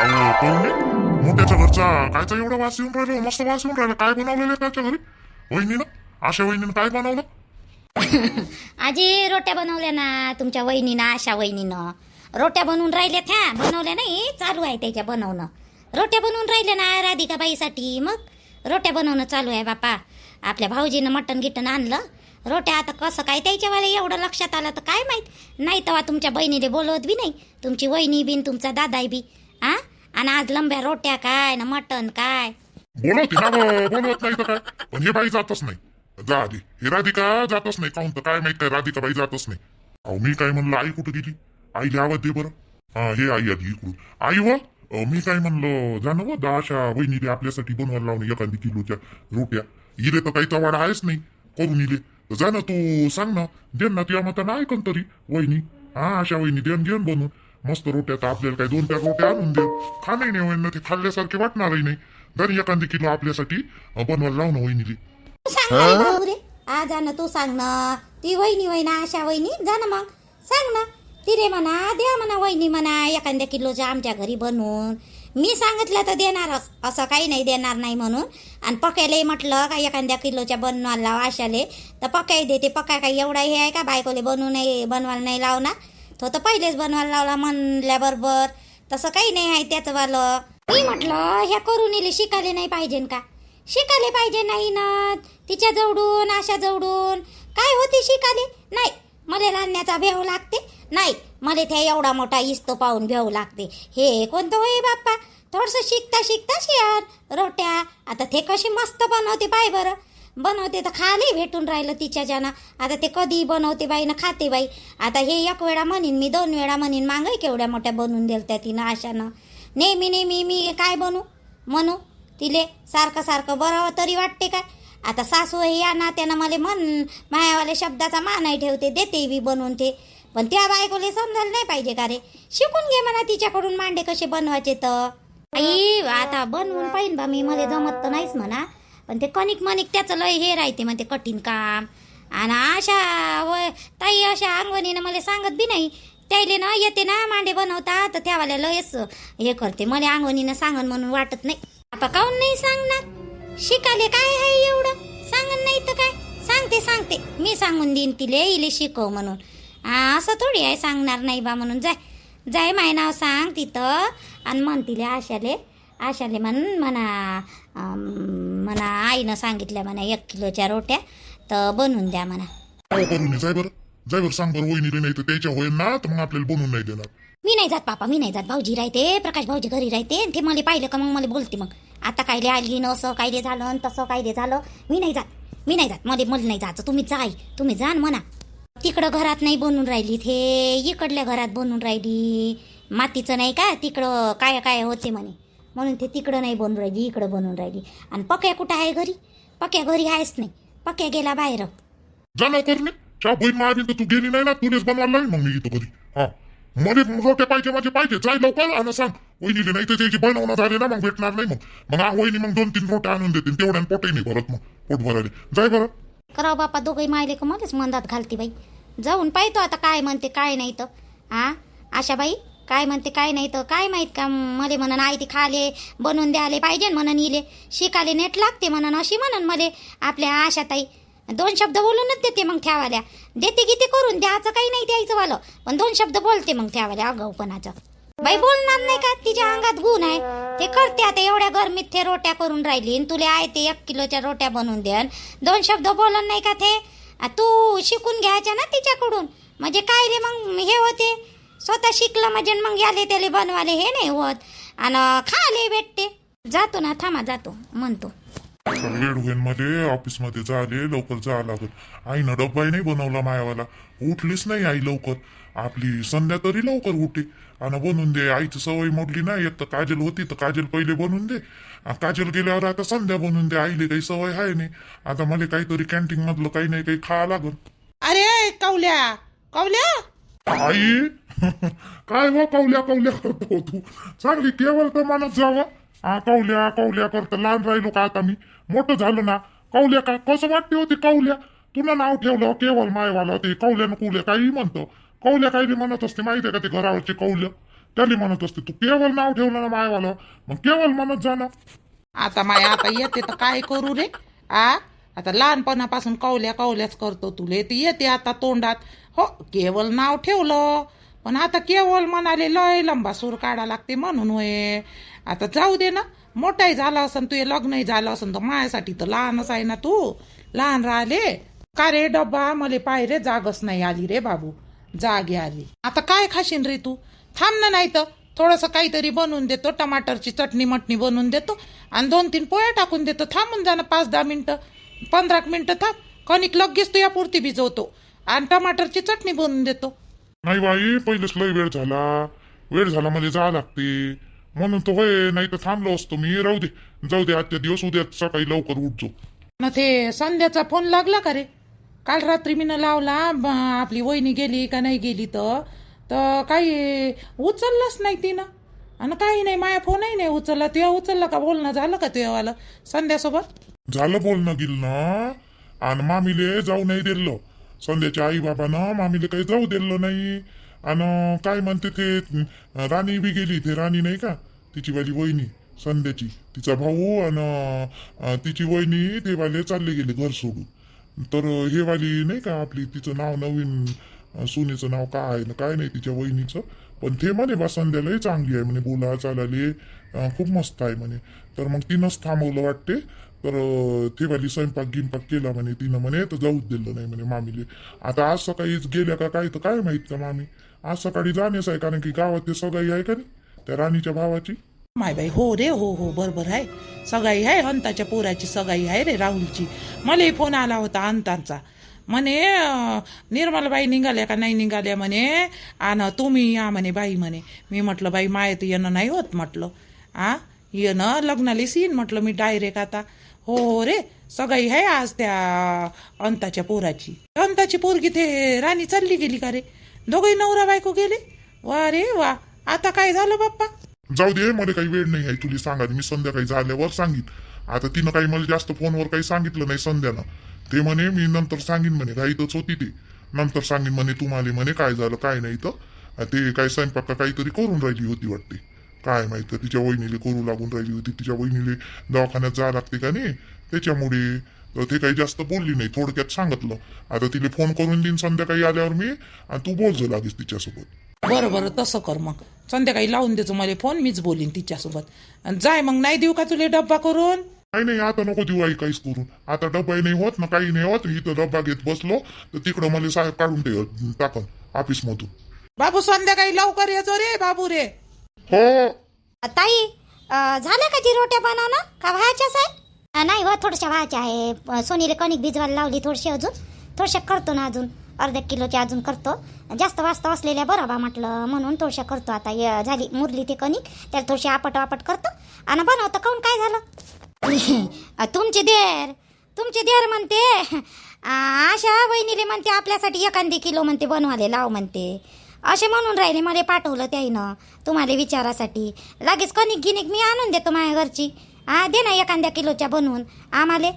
अहो कोणी मोठ्याच्या घरचा कायचा एवढा वास येऊन राहिला, मस्त वास येऊन राहिला. काय बनवलेलं त्याच्या घरी वहिनीनं? आशा वहिनीनं काय बनवलं? आजी रोट्या बनवल्या ना तुमच्या वहिनीनं, आशा वहिनीनं रोट्या बनवून राहिल्यात. ह्या बनवल्या नाही, चालू आहे त्याच्या बनवणं. रोट्या बनवून राहिल्या ना राधिकाबाईसाठी. मग रोट्या बनवणं चालू आहे बापा. आपल्या भाऊजीनं मटण गिटण आणलं. रोट्या आता कसं काय त्याच्या वेळेला एवढं लक्षात आलं तर काय माहीत. नाही तेव्हा तुमच्या बहिणीने बोलवत बी नाही, तुमची वहिनी बिन तुमचा दादाई बी. आ आणि आज लंब्या रोट्या काय ना मटण काय. बोलवते ना बोलवत नाही तर काय. पण हे बाई जातच नाही. जा आधी. हे राधिका जातच नाही. काहून तर काय माहित काय राधिका बाई जातच नाही. अहो मी काय म्हणलं, आई कुठं गेली? आईला आवाज दे बरं. हा हे आई आधी इकडून. आई व मी काय म्हणलं, जाणं व आशा वहिनीले आपल्यासाठी बनवायला लावणे एखादी किलोच्या रोट्या. इले तर काही तवाडा आहेच नाही करून इले. जा ना तू सांग ना, देन ना तुझ्या मतानं ऐकन तरी वहिनी. हा आशा वहिनी देन घेऊन बनवून मस्त रोट्या. तर आपल्याला काही 2-4 रोट्या आणून दे. खाणे नाही वहिनी, ते खाल्ल्यासारखे वाटणारही नाही. जर एखादी किलो आपल्यासाठी बनवायला लावणं वहिनीले. सांग ना भाऊ रे. जा ना तू सांग ना. ती वहिनी वहिना आशा वहिनी जा ना मग सांग ना. ती रे म्हणा द्या म्हणा वहिनी म्हणा एखाद्या किलोच्या आमच्या घरी बनवून. मी सांगितलं तर देणारच, असं काही नाही देणार नाही म्हणून. आणि पक्यालाही म्हटलं का एखाद्या किलोच्या बनवायला लाव आशाले तर पक्याही देते. पक्या काही एवढा हे आहे का बायकोले बनवायला नाही लावणार. तो तर पहिलेच बनवायला लावला म्हणल्याबरोबर. तसं काही नाही आहे त्याचं वालं. मी म्हटलं ह्या करून इले शिकायला नाही पाहिजे का? शिकायला पाहिजे नाही ना. तिच्या जवळून आशा जवळून काय होते शिकाले नाही. मला राहण्याचा भेव लागते नाही. मला त्या एवढा मोठा इस्तो पाहून भेव लागते. हे कोणतं होय बाप्पा. थोडंसं शिकता शिकता शियार रोट्या. आता ते कशी मस्त बनवते पाय बरं. बनवते तर खाली भेटून राहिलं तिच्याच्यानं. आता ते कधी बनवते बाई ना खाते बाई. आता हे 1 वेळा म्हणीन मी, 2 वेळा म्हणीन मागाय केवढ्या मोठ्या बनवून दिल त्या तिनं आशानं. नेहमी नेहमी मी काय म्हणू तिले सारखं सारखं बरं तरी वाटते काय. आता सासू या नात्यानं मला मायावाल्या शब्दाचा मानही ठेवते, देते बी बनवून ते. पण त्या बायकोले समजायला नाही पाहिजे का रे. शिकून घे म्हणा तिच्याकडून मांडे कसे बनवायचे. तर आई आता बनवून पाहिन बा मी. मला जमत तर नाहीच म्हणा. पण ते कणिक मणिक त्याचं लय हे राहते म्हणते कठीण काम. आणि अशा ताई अशा अंगवणीनं मला सांगत बी नाही. त्याले ना येते ना मांडे बनवता तर त्यावाल्या लयच हे करते. मला अंगवणीनं सांगन म्हणून वाटत नाही. आता काऊन नाही सांगणार. शिकाले काय आहे एवढं. सांगन नाही तर काय. सांगते मी सांगून देईन तिले इले शिकव म्हणून. असं थोडी आहे सांगणार नाही बा म्हणून. जाय माय नाव सांग तिथं आणि म्हण तिले आशाले म्हणा आईनं सांगितल्या म्हणा 1 किलोच्या रोट्या तर बनवून द्या म्हणा. करून जाय बरं सांग बरं वहिनीले. नाही तर त्याच्या होईल ना तर मग आपल्याला बनवून नाही देणार. मी नाही जात पापा, मी नाही जात. भाऊजी राहते, प्रकाश भाऊजी घरी राहते. ते मला पाहिलं का मग मला बोलते. मग आता कायले आली न असं कायले झालं तसं कायले झालं. मी नाही जात. मला नाही जायचं. तुम्ही जा म्हणा. तिकडं घरात नाही बनवून राहिली. ते इकडल्या घरात बनवून राहिली. मातीचं नाही का तिकडं काय होते म्हणे. म्हणून ते तिकडं नाही बनवून राहिली, इकडं बनवून राहिली. आणि पक्या कुठं आहे घरी? पक्या घरी आहेच नाही. पक्या गेला बाहेर. जा ना करणे. चहा बहीण मावी तर तू गेली नाही ना. तुलेच बनवायला लागेल मग मी येतो घरी. हा मध्ये रोट्या पाहिजे जाय लवकर आणि सांग वहिनीले. नाही तर त्याची बनवणं झाले ना मग भेटणार नाही. मग वहिनी मग 2-3 रोट्या आणून देते. तेवढ्या पोटही नाही भरत. मग पोट भरायला जाय बरं. करावं बापा दोघंही मायले का मध्येच मंदात घालते बाई. जाऊन पाहतो आता काय म्हणते काय नाही तर. आशाबाई काय म्हणते काय नाही तर काय माहीत का. मले म्हणन आई ती खाले बनवून द्यायला पाहिजे म्हणन इले शिकाले नेट लागते म्हणन अशी म्हणन मले आपल्या आशाताई. 2 शब्द बोलूनच देते मग ठेवाल्या. देते की ते करून द्यायचं काही नाही द्यायचं वालं. पण 2 शब्द बोलते मग ठेवाल्या आगाऊपणाचं. बाई बोलणार नाही का. तिच्या अंगात गुण आहे ते करते. आता एवढ्या गरमीत ते रोट्या करून राहिली तुले आहे ते 1 किलोच्या रोट्या बनवून द्या. 2 शब्द बोलून नाही का ते. तू शिकून घ्यायच्या ना तिच्याकडून. म्हणजे काय रे मग हे होते. स्वतः शिकलं म्हणजे मग याले त्याले बनवाले हे नाही होत. आणि खाले भेटते. जातो ना थांबा जातो म्हणतो. वेळ होईल मध्ये ऑफिसमध्ये झाले लवकर जावं लागत. आईनं डब्बाही नाही बनवला मायावाला. उठलीच नाही आई लवकर. आपली संध्या तरी लवकर उठे आणि बनवून दे. आईची सवय मोडली नाही. एक तर काजल होती तर काजल पहिले बनवून दे. काजल गेल्यावर आता संध्या बनवून दे. आईले काही सवय आहे नाही. आता मला काहीतरी कॅन्टीन मधलं काही नाही काही खावं लागल. अरे कवल्या आई काय व कवल्या करतो तू. चांगली केवळ तर माणूस जावं. कवल्या करत. लहान राहिलो का आता मी. मोठं झालो ना. कवल्या का कसं वाटते होती कवल्या. तुला नाव ठेवलं केवळ मायवाला. ते कवल्यानं कुल्या काही म्हणतो. कवल्या काही म्हणत असते माहितीये का. ते घरावरचे कवल्या त्याला म्हणत असते तू केवळ नाव ठेवलं ना मायवालं, मग केवळ म्हणत जा ना. आता माय आता येते तर काय करू रे. आता लहानपणापासून कवल्याच करतो तुले ती येते आता तोंडात. हो केवळ नाव ठेवलं, पण आता केवळ म्हणाले लय लंबा सूर काढा लागते म्हणून होय. आता जाऊ दे ना, मोठाही झाला असन तुझे लग्नही झालं असन तर माझ्यासाठी तर लहानच आहे ना तू. लहान राहिले का रे डब्बा मला पाय रे, जागच नाही आली रे बाबू, जागे आली. आता काय खाशीन रे तू, थांब ना, नाही तर थोडंसं काहीतरी बनवून देतो, टमाटरची चटणी मटणी बनवून देतो आणि 2-3 पोळ्या टाकून देतो. थांबून जा ना 5-10 मिनिटं, 15 मिनिटं थांब. कणिक लगेच तू या पुरती भिजवतो आणि टमाटरची चटणी बनवून देतो. नाही बाई, पहिलेच लय वेळ झाला मला जा लागते म्हणून तो होय, नाही तर थांबलो असतो मी. राहू दे, जाऊ दे, आजच्या दिवस उद्या सकाळी लवकर उठतो ना. ते संध्याचा फोन लागला का रे? काल रात्री मी लावला, आपली वहिनी गेली का नाही गेली तर काही उचललंच नाही तिनं, आणि काही नाही, माझ्या फोनही नाही उचलला. तुझ्या उचलला का? बोलणं झालं का तुझ्यावालं संध्यासोबत? झालं बोलणं गिलणं, आणि मामीले जाऊ नाही दिलं. संध्याच्या आई बाबानं मामीले काही जाऊ दिलं नाही. आणि काय म्हणते ते राणी बी गेली, ते राणी नाही का तिची वाली वहिनी संध्याची, तिचा भाऊ आणि तिची वहिनी ते वाले चालले गेले घर सोडून. तर हे वाली नाही का आपली, तिचं नाव नवीन सुनेचं नाव काय आहे ना काय नाही तिच्या वहिनीचं, पण ते म्हणे बा संध्यालाही चांगली आहे म्हणे, बोला चालाले खूप मस्त आहे म्हणे. तर मग तिनंच थांबवलं वाटते. तर ते वाली स्वयंपाक गिंपाक केला म्हणे तिनं, म्हणे तर जाऊच दिलं नाही म्हणे मामीले. आता आज सकाळीच गेल्या का काय तर काय माहित का मामी. आज सकाळी जाणेच आहे, कारण की गावात ते सगाई आहे का नाही त्या राणीच्या भावाची. माय बाई, हो रे, हो बरोबर आहे, सगाई आहे, अंताच्या पोराची सगाई आहे रे राहुलची. मलाही फोन आला होता अंतांचा, म्हणे निर्मलाबाई निघाल्या का नाही निघाल्या म्हणे, आणि तुम्ही या म्हणे बाई म्हणे. मी म्हटलं बाई मायत येणं नाही होत म्हटलं, येणं लग्नालीच येईन म्हटलं मी डायरेक्ट आता. हो रे, सगाई आहे आज त्या अंताच्या पोराची. अंताची पोरगी ते राणी चालली गेली का रे? दोघही नवरा बायको गेले. वा रे वा, आता काय झालं बाप्पा? जाऊ दे, मला काही वेळ नाही आहे तुला सांगायला, मी संध्याकाळी झाल्यावर सांगीन. आता तिनं काही मला जास्त फोनवर काही सांगितलं नाही संध्यानं. ते म्हणे मी नंतर सांगीन म्हणे, घाईतच होती ते, नंतर सांगीन म्हणे तुम्हाला म्हणे काय झालं काय नाही. तर ते काय स्वयंपाक का काहीतरी करून राहिली होती वाटते, काय माहित तिच्या वहिनीले करू लागून राहिली होती. तिच्या वहिनीले दवाखान्यात जा लागते का नाही त्याच्यामुळे. तर ते काही जास्त बोलली नाही, थोडक्यात सांगितलं. आता तिला फोन करून देईन संध्याकाळी आल्यावर मी, आणि तू बोल जा लागेस तिच्यासोबत. बरं तसं कर, मग संध्याकाळी लावून देतो मला फोन, मीच बोलीन तिच्यासोबत. जाय मग, नाही देऊ का तुला डब्बा करून? नाही आता नको देऊ आई काहीच करून. आता डब्बाही नाही होत ना काही नाही होत. इथं डब्बा घेत बसलो तर तिकडं मला साहेब काढून टाकन ऑफिस मधून. बाबू संध्याकाळी लवकर येतो रे बाबू रे. हो ताई, झालं का जी रोट्या बनवणं का व्हायच्याच आहे? नाही हो, थोड्याशा व्हायच्या आहे. सोनीला कणिक भिजवायला लावली थोडीशी, थोड्याशा करतो ना, अजून अर्ध्या किलोच्या अजून करतो. जास्त वाजता असलेल्या बरं बा म्हटलं, म्हणून थोड्याशा करतो. आता झाली मुरली ते कणिक, त्याला थोडीशी आपट करतो आणि बनवतो. काऊन काय झालं? तुमची देर म्हणते आशा वहिनीले म्हणते आपल्यासाठी 1 किलो म्हणते बनवाले लाव म्हणते, असे म्हणून राहिले. मला पाठवलं त्याईनं तुम्हाला विचारासाठी. लगेच कणिक गिनिक मी आणून देतो माझ्या घरची. दे ना 1 किलोच्या बनवून आम्हाला.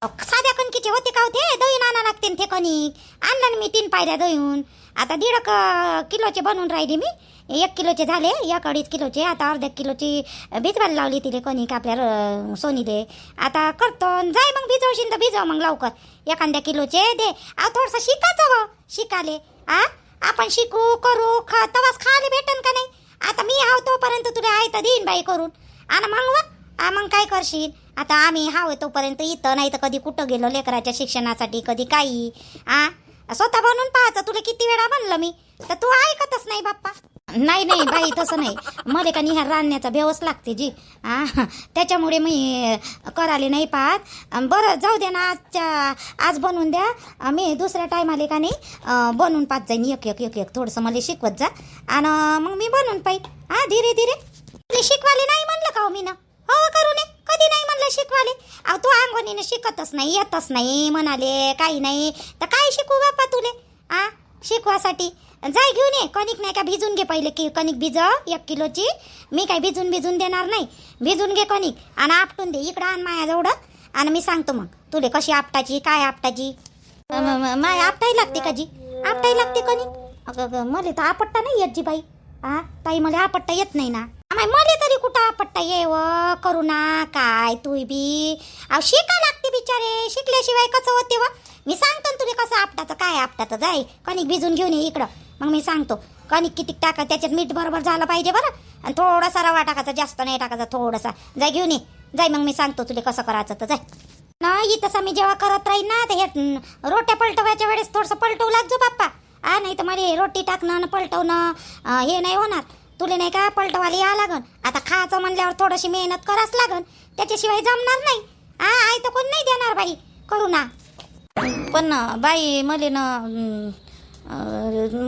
साध्या कणकीचे होते का होते, दहीन आणा लागते ते कणिक. आणलं ना मी 3 पायऱ्या दहीहून. आता 1.5 किलोचे बनवून राहिली मी. 1 किलोचे झाले, 1-2.5 किलोचे. आता अर्ध्या किलोची भिजवायला लावली तिथे कणिक आपल्या सोनीले. आता करतो. जाय मग, भिजवशील तर भिजव मग लवकर. 1 किलोचे दे. थोडंसं शिकायचं हो, शिकाले. आपण शिकू करू तवाच खायला भेटन का नाही? आता मी हाव तोपर्यंत तुला आहे तर देईन बाई करून. आणि मग काय करशील? आता आम्ही हाव तोपर्यंत इथं, नाही तर कधी कुठं गेलो लेकराच्या शिक्षणासाठी, कधी काही. स्वतः बनवून पाहायचं. तुला किती वेळा म्हणलं मी, तर तू ऐकतच नाही बाप्पा. नाही बाई, तसं नाही. मला का निहार रांधण्याचा भेवच लागते जी. त्याच्यामुळे मी करायला नाही पाहत. बरं जाऊ दे ना, आज बनवून द्या. मी दुसऱ्या टायमाले का नाही बनवून पाहत जाईन एक थोडंसं मला शिकवत जा, आणि मग मी बनवून पाहिजे. धीरे शिकवाले नाही म्हणलं का हो मी ना? हो करू नये, कधी नाही म्हणलं शिकवाले. तू अंगणीने शिकतच नाही, येतच नाही म्हणाले, काही नाही तर काय शिकू बापा तुले? शिकवासाठी जाय घेऊन ये कणिक. नाही का भिजून घे पहिले, की कणिक भिजव 1 किलोची. मी काय भिजून देणार नाही. भिजून घे कणिक आणि आपटून दे. इकडं आण माझ्याजवळ, आणि मी सांगतो मग तुले कशी आपटायची, काय आपटायची. माय आपटाई लागते का जी? आपटाई लागते कणिक. मला तर आपटता नाही येत जी बाई. ताई मला आपट्टा येत नाही ना. मला तरी कुठं आपट्टा ये व करू ना काय तू बी. शिका लागते बिचारे, शिकल्याशिवाय कसं होते व. मी सांगतो ना तुला कसं आपटाचं काय आपटाचं. जाय कणिक भिजून घेऊन ये इकडं, मग मी सांगतो. कणिक किती टाका, त्याच्यात मीठ बरोबर झालं पाहिजे बरं, आणि थोडासा रवा टाकायचा, जास्त नाही टाकायचा, थोडासा. जाय घेऊन ये जाय, मग मी सांगतो तुला कसं करायचं तर. जाय नाही तसं मी जेव्हा करत राहीन ना, तर हे रोट्या पलटवायच्या वेळेस थोडंसं पलटवू लागजो बाप्पा. नाही तर मला रोटी टाकणं न पलटवणं हे नाही होणार. तुला नाही का पलटवायला या लागन. आता खायचं म्हणल्यावर थोडीशी मेहनत करावंच लागन, त्याच्याशिवाय जमणार नाही. आई तर कोण नाही देणार बाई करू ना. पण बाई मले ना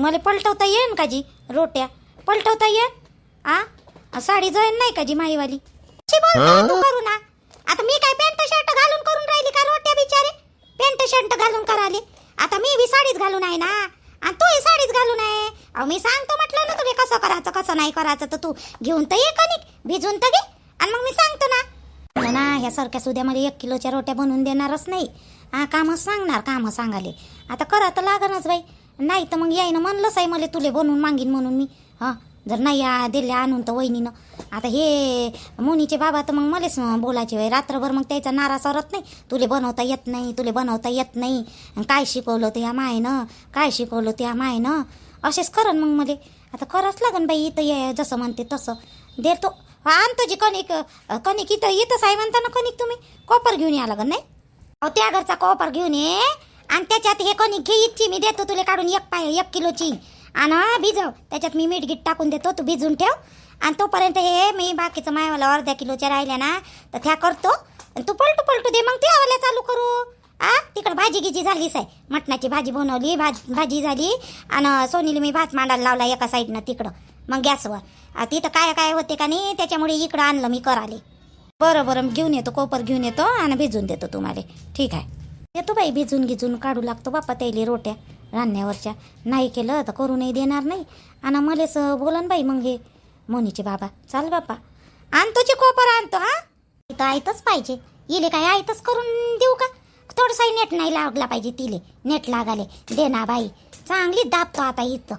मला पलटवता येईन का जी रोट्या? पलटवता येईन? साडी जाईन नाही का जी माईवाली? करू ना. आता मी काय पॅन्ट शर्ट घालून करून राहिली का रोट्या बिचारे? पॅन्ट शर्ट घालून कराले. आता मी बी साडीच घालून आहे ना, आणि तूही साडीच घालून आहे. मी सांगतो म्हटलं ना तुला कसं करायचं कसं नाही करायचं, तर तू घेऊन तर ये कणिक भिजून तर घे, आणि मग मी सांगतो ना. ह्या सारख्या सुद्धा मला 1 किलोच्या रोट्या बनवून देणारच नाही. कामच सांगणार, कामं सांगाले. आता करा तर लागणच बाई. नाही तर मग यायनं म्हणलंच आहे मला तुले बनवून मागीन म्हणून मी. जर नाही दिले आणून तर वहिनीनं. आता हे मोनीचे बाबा तर मग मलाच बोलायचे वय रात्रभर. मग त्याचा नारा सरत नाही, तुले बनवता येत नाही, तुले बनवता येत नाही, काय शिकवलं ते या मायनं, काय शिकवलं ते या मायनं, असेच करन मग मला. आता करावंच लागन बाई. इथं ये जसं म्हणते तसं देतो. आणतो जी कणिक, कणिक इथंच आहे म्हणता ना कणिक. तुम्ही कोपर घेऊन या लागन नाही? त्या घरचा कोपर घेऊन ये, आणि त्याच्यात हे कणिक घे इतकी मी देतो तुला काढून 1 किलोची. आणि भिजव, त्याच्यात मी मीठ गीठ टाकून देतो, तू भिजून ठेव. आणि तोपर्यंत हे मी बाकीचं मायवाला अर्ध्या किलोच्या राहिल्या ना, तर त्या करतो. आणि तू पलटू दे, मग ते आवाला चालू करू. तिकडं भाजी गिजी झालीच आहे, मटणाची भाजी बनवली, भाजी झाली, आणि सोनीला मी भात मांडायला लावला एका साईडनं तिकडं मग गॅसवर. तिथं काय काय होते का नाही, त्याच्यामुळे इकडं आणलं मी कराले. बरं घेऊन येतो, कोपर घेऊन येतो आणि भिजून देतो तुम्हाला. ठीक आहे, येतो बाई. भिजून काढू लागतो बाप्पा त्याला रोट्या रान्यावरच्या. नाही केलं तर करू नाही देणार नाही. आणि मलेच बोलन बाई मग हे मोनीचे बाबा. चाल बाप्पा, आणतो जे कोपर आणतो. इथं आयतच पाहिजे. इले काय आयतच करून देऊ का? थोडंसंही नेट नाही लागला पाहिजे तिले. नेट लागाले दे ना बाई, चांगली दाबतो आता इथं.